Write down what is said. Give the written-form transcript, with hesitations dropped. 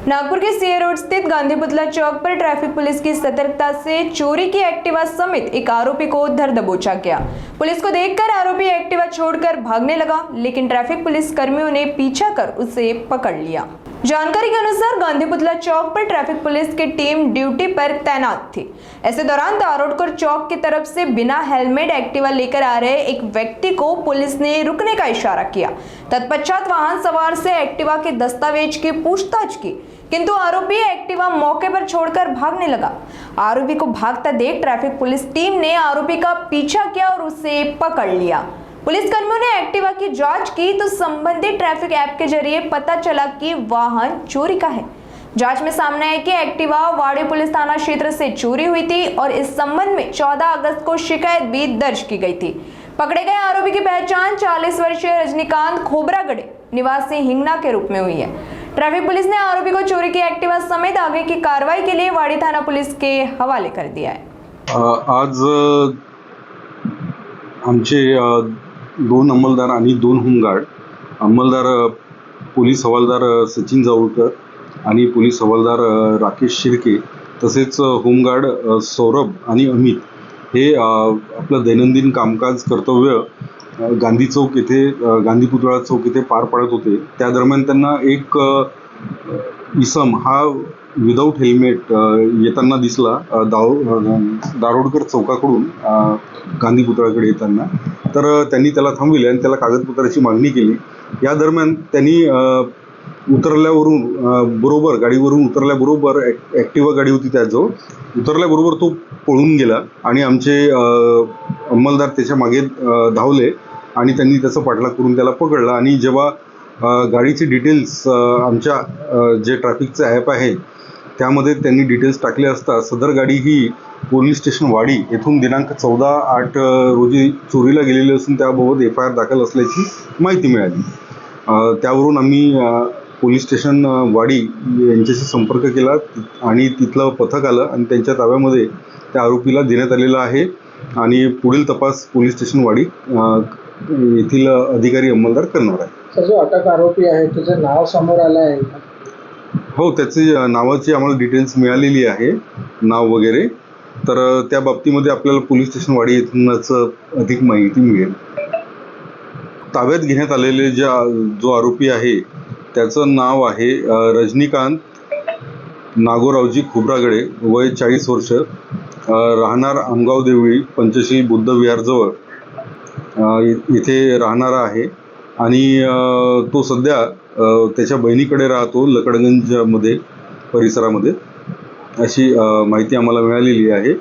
नागपुर के CA road स्थित गांधी पुतला चौक पर traffic police की सतर्कता से चोरी की एक्टिवा समेत एक आरोपी को धर दबोचा गया। पुलिस को देखकर आरोपी एक्टिवा छोड़कर भागने लगा, लेकिन ट्रैफिक पुलिस कर्मियों ने पीछा कर उसे पकड़ लिया। जानकारी के अनुसार गांधी पुतला चौक पर ट्रैफिक पुलिस की टीम ड्यूटी पर तैनात थी। ऐसे दौरान दारोडकर चौक की तरफ से बिना हेलमेट एक्टिवा लेकर आ रहे एक व्यक्ति को पुलिस ने रुकने का इशारा किया। तत्पश्चात वाहन सवार से एक्टिवा के दस्तावेज की पूछताछ की, किंतु आरोपी एक्टिवा मौके पर छोड़कर भागने लगा। आरोपी को भागता देख ट्रैफिक पुलिस टीम ने आरोपी का पीछा किया और उसे पकड़ लिया। पुलिस कर्मियों ने एक्टिवा की जांच की तो संबंधित ट्रैफिक ऐप के जरिए पता चला कि वाहन चोरी का है। जांच में सामने आया कि एक्टिवा वाड़ी पुलिस थाना क्षेत्र से चोरी हुई थी और इस संबंध में 14 अगस्त को शिकायत भी दर्ज की गई थी। पकड़े गए आरोपी की पहचान 40 वर्षीय रजनीकांत खोबरागढ़े निवासी हिंगना के रूप में हुई है। ट्रैफिक पुलिस ने आरोपी को चोरी की एक्टिवा समेत आगे की कार्रवाई के लिए वाड़ी थाना पुलिस के हवाले कर दिया है। आज आमचे 2 अंमलदार आणि 2 होमगार्ड, अंमलदार पोलीस हवालदार सचिन जावळकर आणि पोलीस हवालदार राकेश शिर्के, तसेच होमगार्ड सौरभ आणि अमित हे आपलं दैनंदिन कामकाज कर्तव्य गांधी चौक येथे गांधी पुतळा चौक येथे पार पाडत होते। त्या दरम्यान त्यांना एक इसम हा विदाऊट हेल्मेट येताना दिसला दारोडकर चौकाकडून गांधी पुतळ्याकडे येताना। तर त्यांनी त्याला थांबविले आणि त्याला कागदपत्राची मागणी केली। या दरम्यान त्यांनी उतरल्यावरून बरोबर गाडीवरून उतरल्याबरोबर ॲक्टिवा गाडी होती त्याजवळ उतरल्याबरोबर तो पळून गेला आणि आमचे अंमलदार त्याच्या मागे धावले आणि त्यांनी त्याचा पाठलाग करून त्याला पकडला। आणि जेव्हा गाडीचे डिटेल्स आमच्या जे ट्रॅफिकचं ॲप आहे त्यामध्ये त्यांनी डिटेल्स टाकले असता सदर गाडी ही पोलीस स्टेशन वाडी येथून दिनांक 14/8 रोजी चोरीला गेलेली असून त्याबाबत FIR दाखल असल्याची माहिती मिळाली। त्यावरून आम्ही पोलीस स्टेशन वाडी यांच्याशी संपर्क केला आणि तिथलं पथक आलं आणि त्यांच्या ताब्यामध्ये त्या आरोपीला देण्यात आलेला आहे आणि पुढील तपास पोलीस स्टेशन वाडी येथील अधिकारी अंमलदार करणार आहे। सर, जो अटक आरोपी आहे त्याचं नाव समोर आलं आहे? हो, त्याची नावाची आम्हाला डिटेल्स मिळालेली आहे, नाव वगैरे। तर त्या बाबतीमध्ये आपल्याला पोलीस स्टेशन वाडी येथूनच अधिक माहिती मिळेल। ताब्यात घेण्यात आलेले जो आरोपी आहे त्याचं नाव आहे रजनीकांत नागोरावजी खोबरागडे, वय 40 वर्ष, राहणार आमगाव देवळी, पंचश्री बुद्ध विहारजवळ इथे राहणारा आहे आणि तो सध्या त्याच्या बहिणीकडे राहतो लकडगंजमध्ये परिसरामध्ये, अशी माहिती आम्हाला मिळालेली आहे।